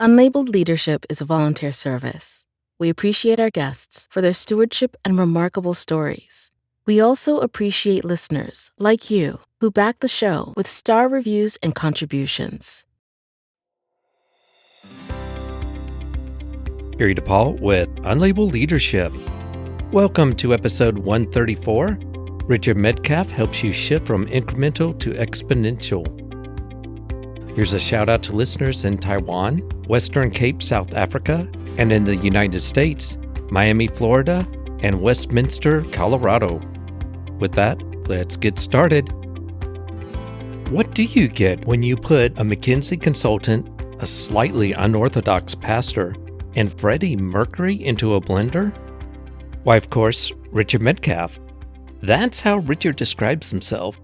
Unlabeled leadership is a volunteer service. We appreciate our guests for their stewardship and remarkable stories. We also appreciate listeners like you who back the show with star reviews and contributions. Gary DePaul with Unlabeled Leadership. Welcome to episode 134. Richard Medcalf helps you shift from incremental to exponential. Here's a shout out to listeners in Taiwan, Western Cape, South Africa, and in the United States, Miami, Florida, and Westminster, Colorado. With that, let's get started. What do you get when you put a McKinsey consultant, a slightly unorthodox pastor, and Freddie Mercury into a blender? Why, of course, Richard Medcalf. That's how Richard describes himself.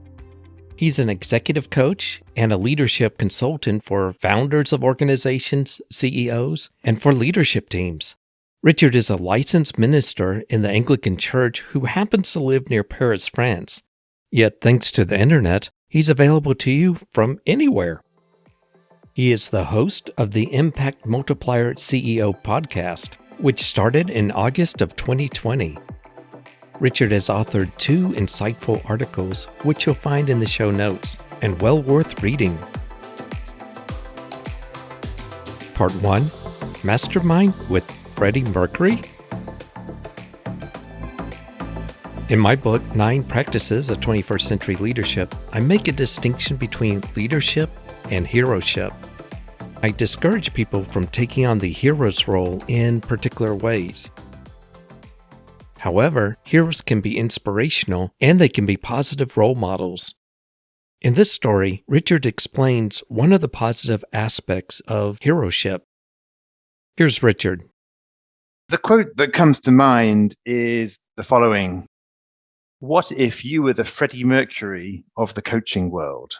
He's an executive coach and a leadership consultant for founders of organizations, CEOs, and for leadership teams. Richard is a licensed minister in the Anglican Church who happens to live near Paris, France. Yet, thanks to the internet, he's available to you from anywhere. He is the host of the Impact Multiplier CEO podcast, which started in August of 2020. Richard has authored 2 insightful articles, which you'll find in the show notes, and well worth reading. Part 1, Mastermind with Freddie Mercury. In my book, 9 Practices of 21st Century Leadership, I make a distinction between leadership and heroship. I discourage people from taking on the hero's role in particular ways. However, heroes can be inspirational and they can be positive role models. In this story, Richard explains one of the positive aspects of heroship. Here's Richard. The quote that comes to mind is the following: "What if you were the Freddie Mercury of the coaching world?"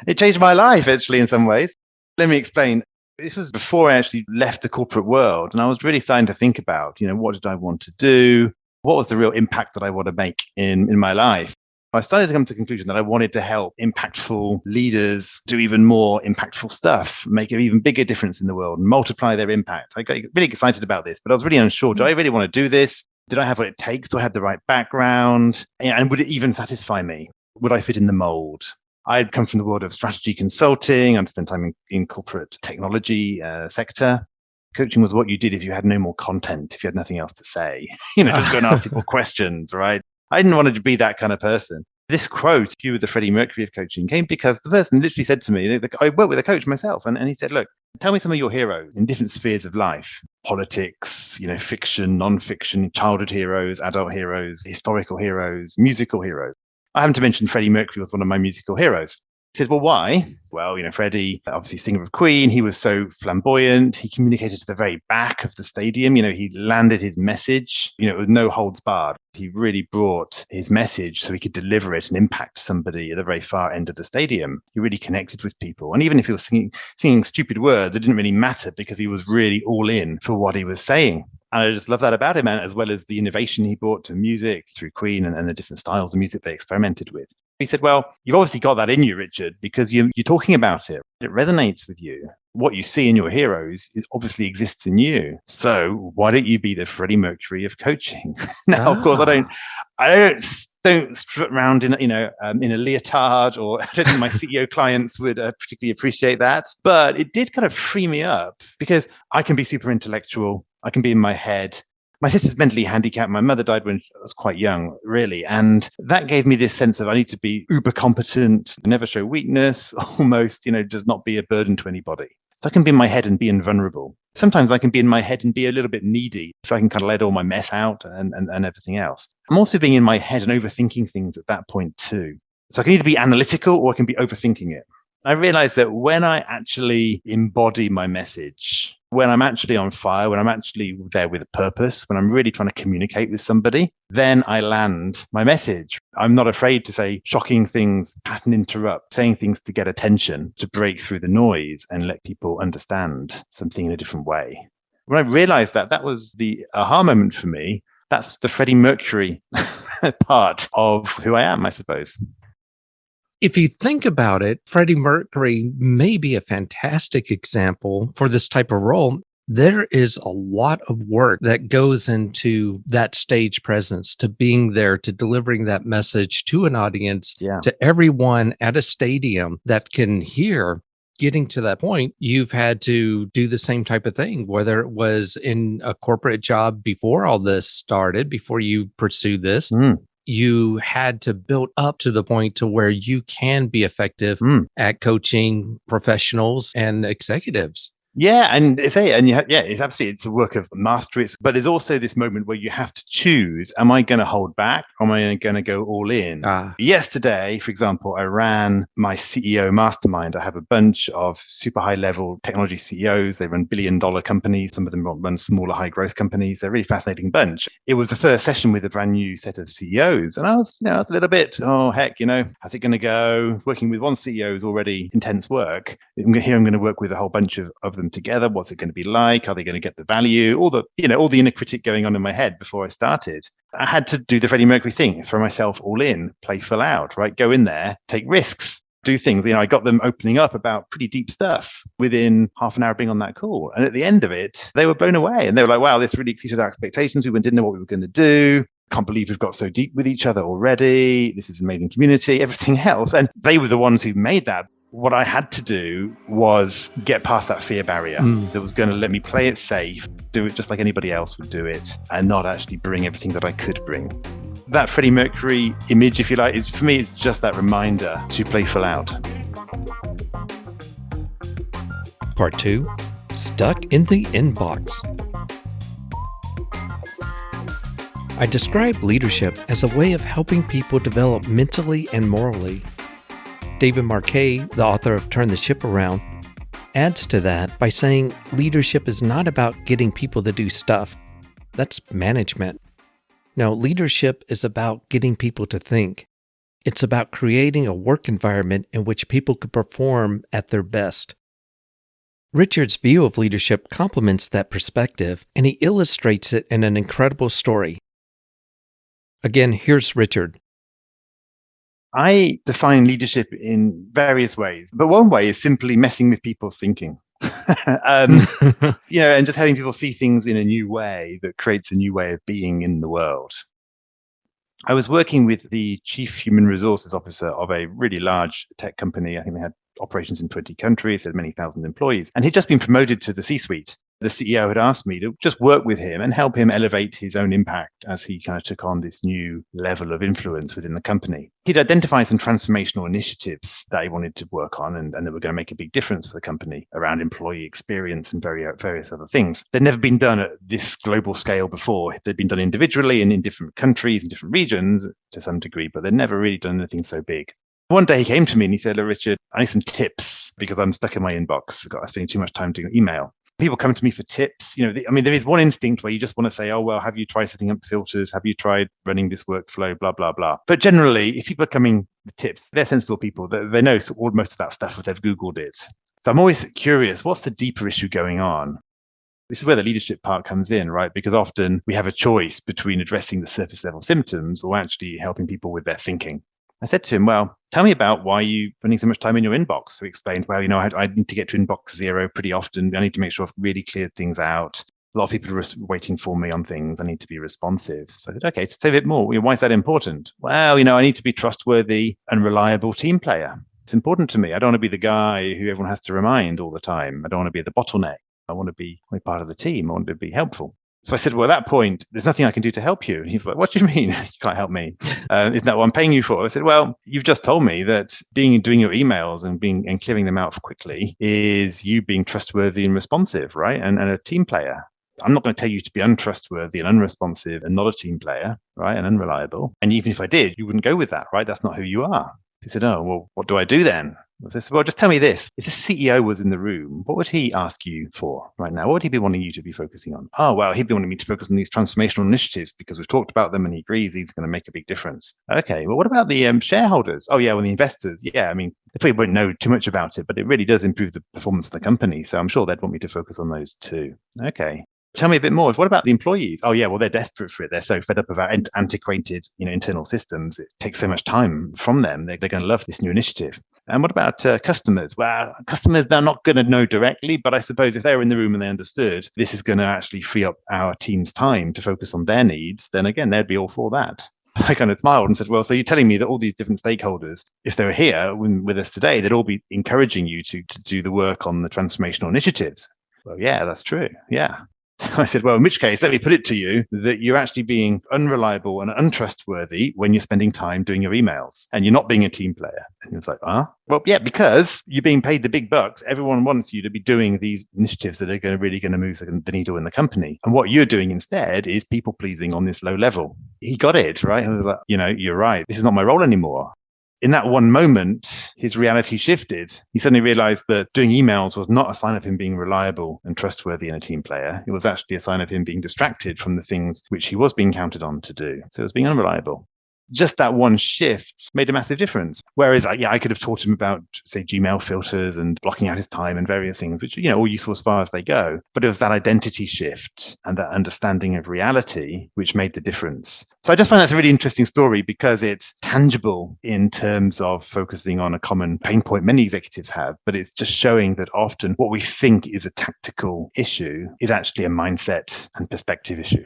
It changed my life, actually, in some ways. Let me explain. This was before I actually left the corporate world, and I was really starting to think about, what did I want to do? What was the real impact that I want to make in my life? I started to come to the conclusion that I wanted to help impactful leaders do even more impactful stuff, make an even bigger difference in the world, and multiply their impact. I got really excited about this, but I was really unsure. Do I really want to do this? Did I have what it takes? Do I have the right background? And would it even satisfy me? Would I fit in the mold? I'd come from the world of strategy consulting. I'd spent time in corporate technology sector. Coaching was what you did if you had no more content, if you had nothing else to say. Just go and ask people questions, right? I didn't want to be that kind of person. This quote, "You were the Freddie Mercury of coaching," came because the person literally said to me, I work with a coach myself, and he said, "Look, tell me some of your heroes in different spheres of life. Politics, fiction, non-fiction, childhood heroes, adult heroes, historical heroes, musical heroes." I happen to mention Freddie Mercury was one of my musical heroes. He said, "Well, why?" Well, Freddie, obviously singer of Queen, he was so flamboyant. He communicated to the very back of the stadium. He landed his message, with no holds barred. He really brought his message so he could deliver it and impact somebody at the very far end of the stadium. He really connected with people. And even if he was singing stupid words, it didn't really matter because he was really all in for what he was saying. And I just love that about him, as well as the innovation he brought to music through Queen and the different styles of music they experimented with. He said, "Well, you've obviously got that in you, Richard, because you're talking about it. It resonates with you. What you see in your heroes obviously exists in you. So why don't you be the Freddie Mercury of coaching?" Now, of course, I don't strut around in a leotard, or I don't think my CEO clients would particularly appreciate that. But it did kind of free me up because I can be super intellectual. I can be in my head. My sister's mentally handicapped. My mother died when I was quite young, really. And that gave me this sense of I need to be uber competent, never show weakness, almost, does not be a burden to anybody. So I can be in my head and be invulnerable. Sometimes I can be in my head and be a little bit needy, so I can kind of let all my mess out and everything else. I'm also being in my head and overthinking things at that point too. So I can either be analytical or I can be overthinking it. I realized that when I actually embody my message, when I'm actually on fire, when I'm actually there with a purpose, when I'm really trying to communicate with somebody, then I land my message. I'm not afraid to say shocking things, pattern interrupt, saying things to get attention, to break through the noise and let people understand something in a different way. When I realized that was the aha moment for me. That's the Freddie Mercury part of who I am, I suppose. If you think about it, Freddie Mercury may be a fantastic example for this type of role. There is a lot of work that goes into that stage presence, to being there, to delivering that message to an audience, Yeah. to everyone at a stadium that can hear. Getting to that point, you've had to do the same type of thing, whether it was in a corporate job before all this started, before you pursued this. You had to build up to the point to where you can be effective at coaching professionals and executives. Yeah, and it's it's absolutely, it's a work of mastery. But there's also this moment where you have to choose: am I going to hold back, or am I going to go all in? Yesterday, for example, I ran my CEO Mastermind. I have a bunch of super high-level technology CEOs. They run billion-dollar companies. Some of them run smaller, high-growth companies. They're a really fascinating bunch. It was the first session with a brand new set of CEOs, and I was a little bit, how's it going to go? Working with one CEO is already intense work. Here, I'm going to work with a whole bunch of them together. What's it going to be like? Are they going to get the value? All the inner critic going on in my head before I started. I had to do the Freddie Mercury thing, throw myself all in, play full out, right? Go in there, take risks, do things. I got them opening up about pretty deep stuff within half an hour of being on that call. And at the end of it, they were blown away. And they were like, wow, this really exceeded our expectations. We didn't know what we were going to do. Can't believe we've got so deep with each other already. This is an amazing community, everything else. And they were the ones who made that. What I had to do was get past that fear barrier that was going to let me play it safe, do it just like anybody else would do it, and not actually bring everything that I could bring. That Freddie Mercury image, if you like, for me, it's just that reminder to play full out. Part 2, Stuck in the Inbox. I describe leadership as a way of helping people develop mentally and morally. David Marquet, the author of Turn the Ship Around, adds to that by saying leadership is not about getting people to do stuff. That's management. No, leadership is about getting people to think. It's about creating a work environment in which people can perform at their best. Richard's view of leadership complements that perspective, and he illustrates it in an incredible story. Again, here's Richard. I define leadership in various ways, but one way is simply messing with people's thinking. And just having people see things in a new way that creates a new way of being in the world. I was working with the chief human resources officer of a really large tech company. I think they had operations in 20 countries, had many thousand employees, and he'd just been promoted to the C-suite. The CEO had asked me to just work with him and help him elevate his own impact as he kind of took on this new level of influence within the company. He'd identified some transformational initiatives that he wanted to work on and that were going to make a big difference for the company around employee experience and various other things. They'd never been done at this global scale before. They'd been done individually and in different countries and different regions to some degree, but they'd never really done anything so big. One day he came to me and he said, Richard, I need some tips because I'm stuck in my inbox. I'm spending too much time doing email. People come to me for tips. There is one instinct where you just want to say, oh, well, have you tried setting up filters? Have you tried running this workflow? Blah, blah, blah. But generally, if people are coming with tips, they're sensible people. They know most of that stuff if they've Googled it. So I'm always curious, what's the deeper issue going on? This is where the leadership part comes in, right? Because often we have a choice between addressing the surface level symptoms or actually helping people with their thinking. I said to him, well, tell me about why you're spending so much time in your inbox. So he explained, well, I need to get to inbox 0 pretty often. I need to make sure I've really cleared things out. A lot of people are waiting for me on things. I need to be responsive. So I said, okay, to say a bit more, why is that important? Well, I need to be trustworthy and reliable team player. It's important to me. I don't want to be the guy who everyone has to remind all the time. I don't want to be the bottleneck. I want to be part of the team. I want to be helpful. So I said, well, at that point, there's nothing I can do to help you. And he was like, what do you mean? You can't help me. Isn't that what I'm paying you for? I said, well, you've just told me that doing your emails and clearing them out quickly is you being trustworthy and responsive, right? And a team player. I'm not going to tell you to be untrustworthy and unresponsive and not a team player, right? And unreliable. And even if I did, you wouldn't go with that, right? That's not who you are. He said, oh, well, what do I do then? I said, well, just tell me this. If the CEO was in the room, what would he ask you for right now? What would he be wanting you to be focusing on? Oh, well, he'd be wanting me to focus on these transformational initiatives because we've talked about them and he agrees these are going to make a big difference. Okay, well, what about the shareholders? Oh, yeah, well, the investors. Yeah, they probably won't know too much about it, but it really does improve the performance of the company. So I'm sure they'd want me to focus on those too. Okay. Tell me a bit more. What about the employees? Oh, yeah, well, they're desperate for it. They're so fed up of our antiquated, internal systems. It takes so much time from them. They're going to love this new initiative. And what about customers? Well, customers, they're not going to know directly, but I suppose if they were in the room and they understood this is going to actually free up our team's time to focus on their needs, then again, they'd be all for that. I kind of smiled and said, well, so you're telling me that all these different stakeholders, if they were here with us today, they'd all be encouraging you to do the work on the transformational initiatives. Well, yeah, that's true. Yeah. So I said, well, in which case, let me put it to you that you're actually being unreliable and untrustworthy when you're spending time doing your emails and you're not being a team player. And he was like, well, yeah, because you're being paid the big bucks. Everyone wants you to be doing these initiatives that are really going to move the needle in the company. And what you're doing instead is people pleasing on this low level. He got it, right? I was like, you're right. This is not my role anymore. In that one moment, his reality shifted. He suddenly realized that doing emails was not a sign of him being reliable and trustworthy and a team player. It was actually a sign of him being distracted from the things which he was being counted on to do. So it was being unreliable. Just that one shift made a massive difference. Whereas, I could have taught him about, say, Gmail filters and blocking out his time and various things, which, all useful as far as they go. But it was that identity shift and that understanding of reality which made the difference. So I just find that's a really interesting story because it's tangible in terms of focusing on a common pain point many executives have, but it's just showing that often what we think is a tactical issue is actually a mindset and perspective issue.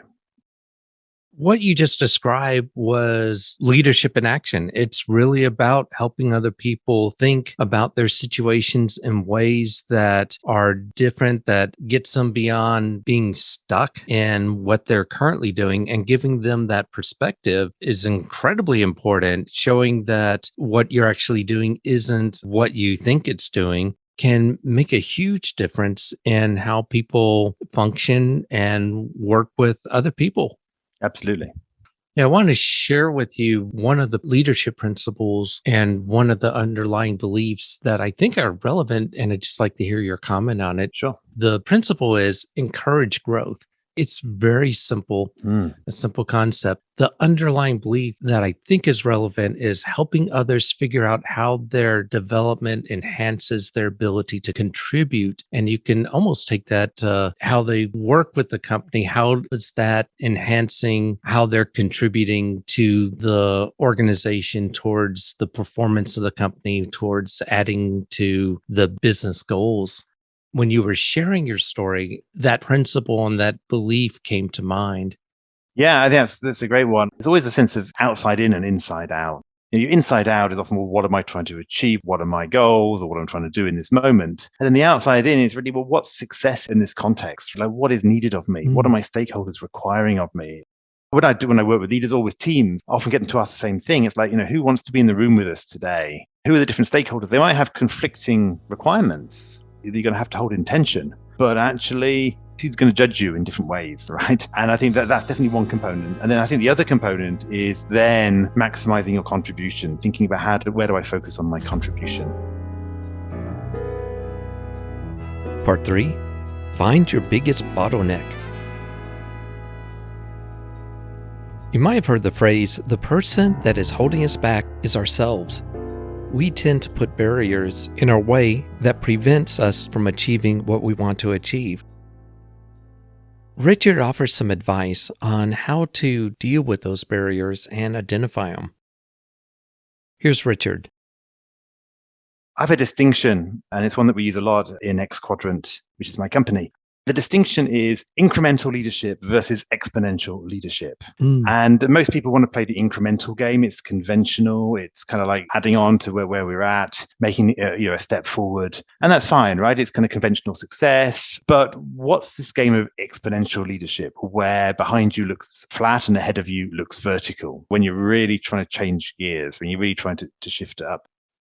What you just described was leadership in action. It's really about helping other people think about their situations in ways that are different, that gets them beyond being stuck in what they're currently doing, and giving them that perspective is incredibly important, showing that what you're actually doing isn't what you think it's doing can make a huge difference in how people function and work with other people. Absolutely. Yeah, I want to share with you one of the leadership principles and one of the underlying beliefs that I think are relevant, and I'd just like to hear your comment on it. Sure. The principle is encourage growth. It's very simple, a simple concept. The underlying belief that I think is relevant is helping others figure out how their development enhances their ability to contribute. And you can almost take that to how they work with the company. How is that enhancing how they're contributing to the organization, towards the performance of the company, towards adding to the business goals? When you were sharing your story, that principle and that belief came to mind. Yeah, I think that's a great one. There's always a sense of outside in and inside out. Your inside out is often, well, what am I trying to achieve? What are my goals, or what I'm trying to do in this moment? And then the outside in is really, well, what's success in this context? Like, what is needed of me? What are my stakeholders requiring of me? What I do when I work with leaders or with teams, I often get them to ask the same thing. It's like, who wants to be in the room with us today? Who are the different stakeholders? They might have conflicting requirements. You're going to have to hold intention, but actually, who's going to judge you in different ways, right? And I think that's definitely one component. And then I think the other component is then maximizing your contribution, thinking about where do I focus on my contribution? Part 3, find your biggest bottleneck. You might have heard the phrase, the person that is holding us back is ourselves. We tend to put barriers in our way that prevents us from achieving what we want to achieve. Richard offers some advice on how to deal with those barriers and identify them. Here's Richard. I have a distinction, and it's one that we use a lot in X Quadrant, which is my company. The distinction is incremental leadership versus exponential leadership. And most people want to play the incremental game. It's conventional. It's kind of like adding on to where we're at, making a step forward. And that's fine, right? It's kind of conventional success. But what's this game of exponential leadership where behind you looks flat and ahead of you looks vertical, when you're really trying to change gears, when you're really trying to shift it up?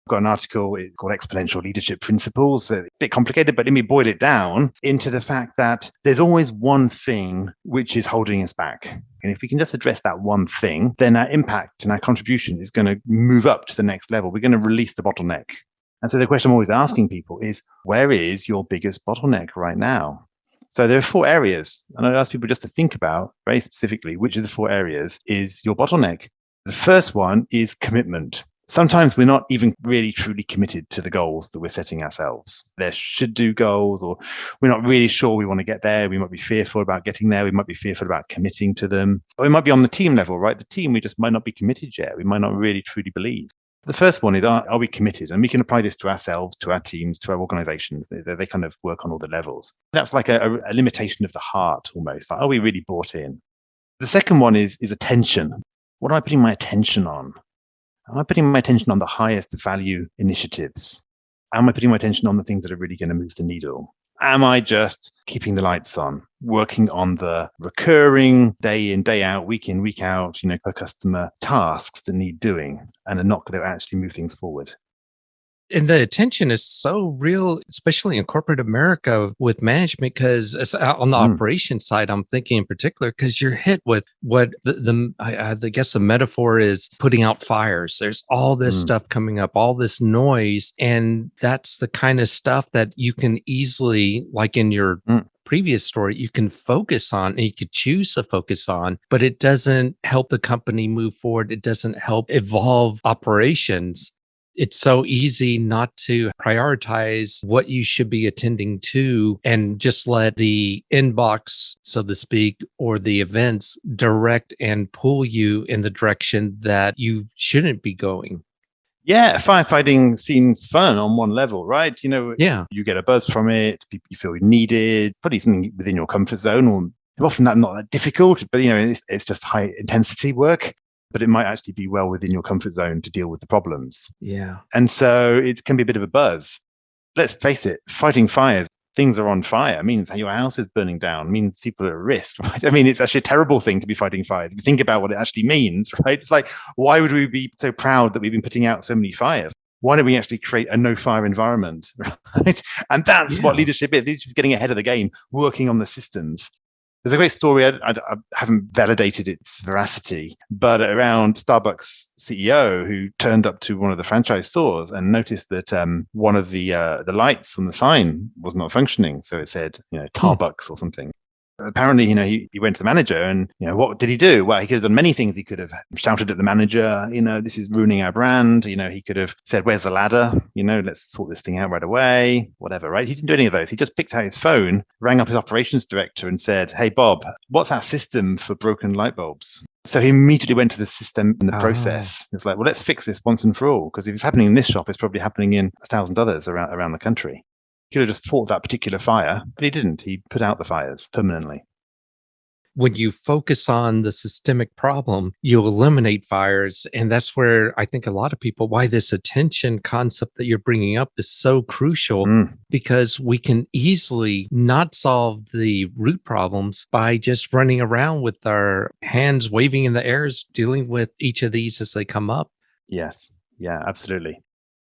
I've got an article called Exponential Leadership Principles. They're a bit complicated, but let me boil it down into the fact that there's always one thing which is holding us back. And if we can just address that one thing, then our impact and our contribution is going to move up to the next level. We're going to release the bottleneck. And so the question I'm always asking people is, where is your biggest bottleneck right now? So there are 4 areas. And I ask people just to think about very specifically which of the 4 areas is your bottleneck. The first one is commitment. Sometimes we're not even really truly committed to the goals that we're setting ourselves. They're should-do goals, or we're not really sure we want to get there. We might be fearful about getting there. We might be fearful about committing to them. Or it might be on the team level, right? The team, we just might not be committed yet. We might not really truly believe. The first one is, are we committed? And we can apply this to ourselves, to our teams, to our organizations. They kind of work on all the levels. That's like a limitation of the heart almost. Like, are we really bought in? The second one is attention. What am I putting my attention on? Am I putting my attention on the highest value initiatives? Am I putting my attention on the things that are really going to move the needle? Am I just keeping the lights on, working on the recurring day in, day out, week in, week out, per customer tasks that need doing and are not going to actually move things forward? And the attention is so real, especially in corporate America with management, because on the operations side, I'm thinking in particular, because you're hit with what I guess the metaphor is putting out fires. There's all this stuff coming up, all this noise. And that's the kind of stuff that you can easily, like in your previous story, you can focus on and you could choose to focus on, but it doesn't help the company move forward. It doesn't help evolve operations. It's so easy not to prioritize what you should be attending to and just let the inbox, so to speak, or the events direct and pull you in the direction that you shouldn't be going. Yeah, firefighting seems fun on one level, right? Yeah. You get a buzz from it, you feel needed, probably something within your comfort zone, or often that's not that difficult, but it's just high intensity work. But it might actually be well within your comfort zone to deal with the problems. Yeah. And so it can be a bit of a buzz. Let's face it, fighting fires, things are on fire. It means your house is burning down. It means people are at risk, right? I mean, it's actually a terrible thing to be fighting fires. If you think about what it actually means, right? It's like, why would we be so proud that we've been putting out so many fires? Why don't we actually create a no-fire environment, right? And that's what leadership is. Leadership is getting ahead of the game, working on the systems. There's a great story, I haven't validated its veracity, but around Starbucks CEO who turned up to one of the franchise stores and noticed that one of the lights on the sign was not functioning. So it said, Starbucks or something. Apparently, he went to the manager and, what did he do? Well, he could have done many things. He could have shouted at the manager, this is ruining our brand. He could have said, where's the ladder? Let's sort this thing out right away, whatever, right? He didn't do any of those. He just picked out his phone, rang up his operations director and said, hey, Bob, what's our system for broken light bulbs? So he immediately went to the system and the process. It's like, well, let's fix this once and for all. Because if it's happening in this shop, it's probably happening in 1,000 others around the country. He could have just fought that particular fire, but he didn't. He put out the fires permanently. When you focus on the systemic problem, you eliminate fires. And that's where I think a lot of people, why this attention concept that you're bringing up is so crucial, because we can easily not solve the root problems by just running around with our hands waving in the airs, dealing with each of these as they come up. Yes. Yeah, absolutely.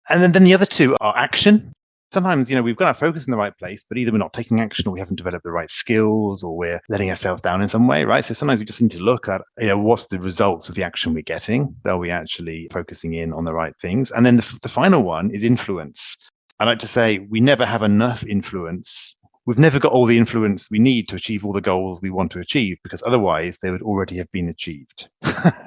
And then the other two are action. Sometimes, we've got our focus in the right place, but either we're not taking action or we haven't developed the right skills or we're letting ourselves down in some way, right? So sometimes we just need to look at, what's the results of the action we're getting? Are we actually focusing in on the right things? And then the final one is influence. I like to say we never have enough influence. We've never got all the influence we need to achieve all the goals we want to achieve, because otherwise they would already have been achieved,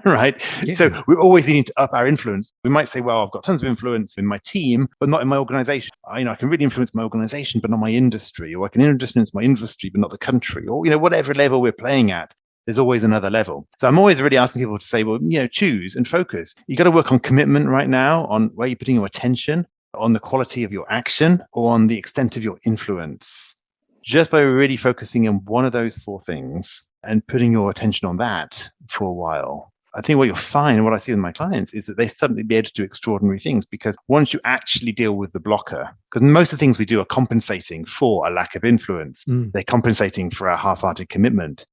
right? Yeah. So we're always needing to up our influence. We might say, well, I've got tons of influence in my team, but not in my organization. I can really influence my organization, but not my industry, or I can influence my industry, but not the country, or, whatever level we're playing at. There's always another level. So I'm always really asking people to say, well, choose and focus. You got to work on commitment right now, on where you're putting your attention, on the quality of your action, or on the extent of your influence. Just by really focusing on one of those four things and putting your attention on that for a while, I think what you'll find, and what I see with my clients, is that they suddenly be able to do extraordinary things, because once you actually deal with the blocker, because most of the things we do are compensating for a lack of influence. They're compensating for our half-hearted commitment.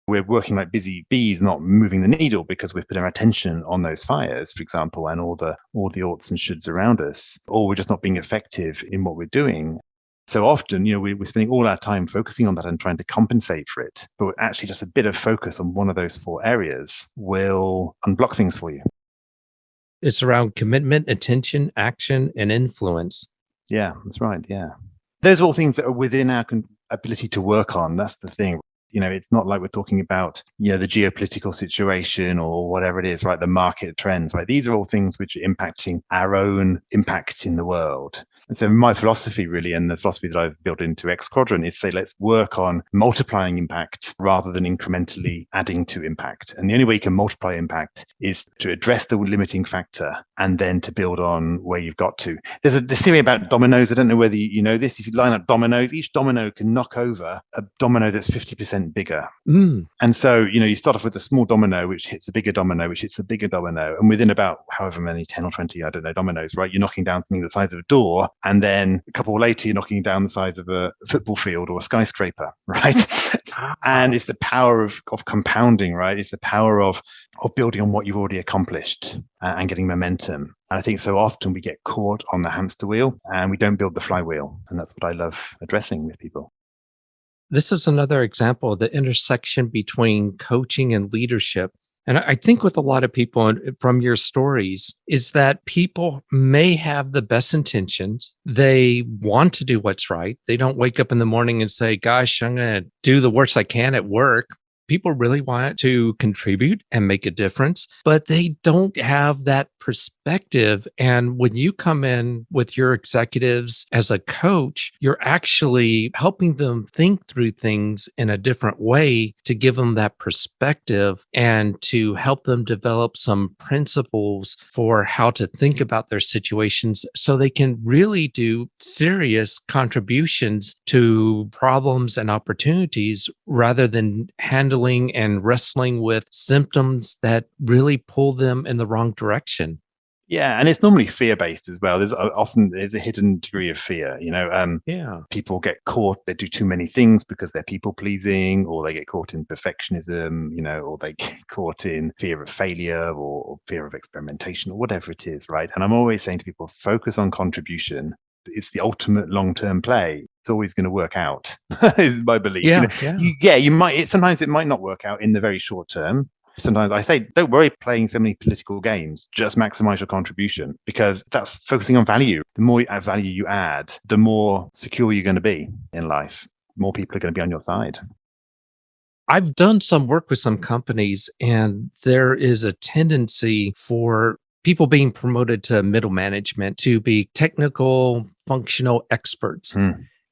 We're working like busy bees, not moving the needle, because we've put our attention on those fires, for example, and all the oughts and shoulds around us, or we're just not being effective in what we're doing. So often, we're spending all our time focusing on that and trying to compensate for it. But actually just a bit of focus on one of those four areas will unblock things for you. It's around commitment, attention, action, and influence. Yeah, that's right. Yeah. Those are all things that are within our ability to work on. That's the thing. It's not like we're talking about, the geopolitical situation or whatever it is, right? The market trends, right? These are all things which are impacting our own impact in the world. And so my philosophy really, and the philosophy that I've built into X Quadrant, is say, let's work on multiplying impact rather than incrementally adding to impact. And the only way you can multiply impact is to address the limiting factor and then to build on where you've got to. There's this theory about dominoes. I don't know whether you know this. If you line up dominoes, each domino can knock over a domino that's 50% bigger. And so, you start off with a small domino, which hits a bigger domino, which hits a bigger domino. And within about however many, 10 or 20, I don't know, dominoes, right? You're knocking down something the size of a door. And then a couple later, you're knocking down the size of a football field or a skyscraper, right? And it's the power of compounding, right? It's the power of building on what you've already accomplished and getting momentum. And I think so often we get caught on the hamster wheel and we don't build the flywheel. And that's what I love addressing with people. This is another example of the intersection between coaching and leadership. And I think with a lot of people from your stories is that people may have the best intentions. They want to do what's right. They don't wake up in the morning and say, gosh, I'm going to do the worst I can at work. People really want to contribute and make a difference, but they don't have that perspective. And when you come in with your executives as a coach, you're actually helping them think through things in a different way to give them that perspective and to help them develop some principles for how to think about their situations so they can really do serious contributions to problems and opportunities rather than handling and wrestling with symptoms that really pull them in the wrong direction. Yeah, and it's normally fear-based as well. There's a hidden degree of fear. People get caught. They do too many things because they're people-pleasing, or they get caught in perfectionism, or they get caught in fear of failure or fear of experimentation or whatever it is, right? And I'm always saying to people, focus on contribution. It's the ultimate long-term play. It's always going to work out, is my belief. You might. Sometimes it might not work out in the very short term. Sometimes I say, don't worry playing so many political games. Just maximize your contribution, because that's focusing on value. The more value you add, the more secure you're going to be in life. More people are going to be on your side. I've done some work with some companies, and there is a tendency for people being promoted to middle management to be technical, functional experts.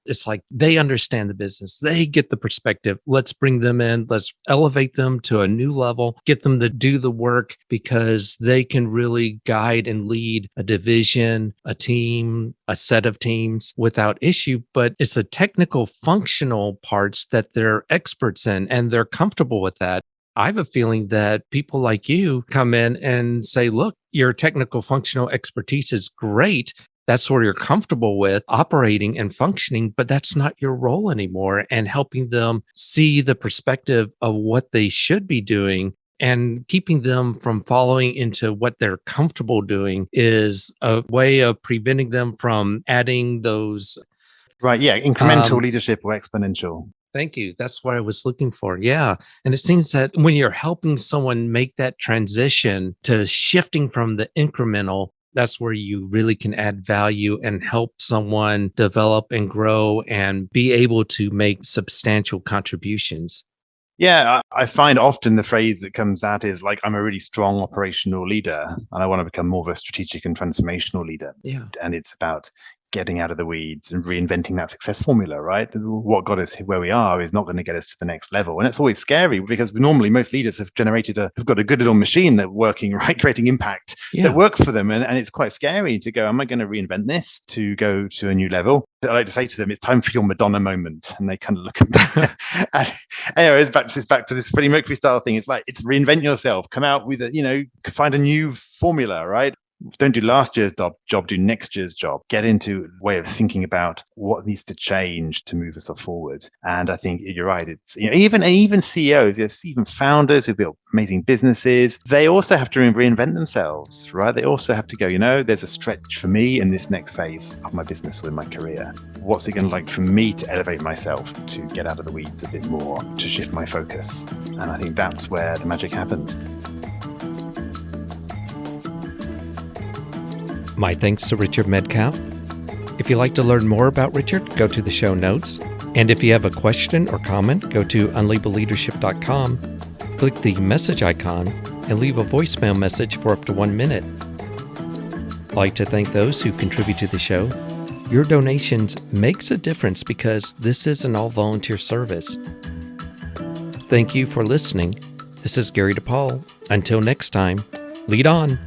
It's like they understand the business. They get the perspective. Let's bring them in. Let's elevate them to a new level, get them to do the work because they can really guide and lead a division, a team, a set of teams without issue. But it's the technical, functional parts that they're experts in, and they're comfortable with that. I have a feeling that people like you come in and say, look, your technical functional expertise is great. That's where you're comfortable with operating and functioning, but that's not your role anymore. And helping them see the perspective of what they should be doing and keeping them from following into what they're comfortable doing is a way of preventing them from adding those. Right. Yeah. Incremental leadership or exponential. Thank you. That's what I was looking for. Yeah. And it seems that when you're helping someone make that transition to shifting from the incremental, that's where you really can add value and help someone develop and grow and be able to make substantial contributions. Yeah, I find often the phrase that comes out is like, I'm a really strong operational leader and I want to become more of a strategic and transformational leader. Yeah. And it's about getting out of the weeds and reinventing that success formula, right? What got us where we are is not going to get us to the next level. And it's always scary because normally most leaders have got a good little machine that's working, right? Creating impact that works for them. And it's quite scary to go, am I going to reinvent this to go to a new level? I like to say to them, it's time for your Madonna moment. And they kind of look at me. And anyway, it's back to this Freddie Mercury style thing. It's like, it's reinvent yourself, come out with find a new formula, right? Don't do last year's job, do next year's job. Get into a way of thinking about what needs to change to move us forward. And I think you're right. It's even CEOs, even founders who build amazing businesses, they also have to reinvent themselves, right? They also have to go, there's a stretch for me in this next phase of my business or in my career. What's it going to like for me to elevate myself, to get out of the weeds a bit more, to shift my focus? And I think that's where the magic happens. My thanks to Richard Medcalf. If you'd like to learn more about Richard, go to the show notes. And if you have a question or comment, go to unlabelleadership.com, click the message icon, and leave a voicemail message for up to 1 minute. I'd like to thank those who contribute to the show. Your donations makes a difference because this is an all-volunteer service. Thank you for listening. This is Gary DePaul. Until next time, lead on.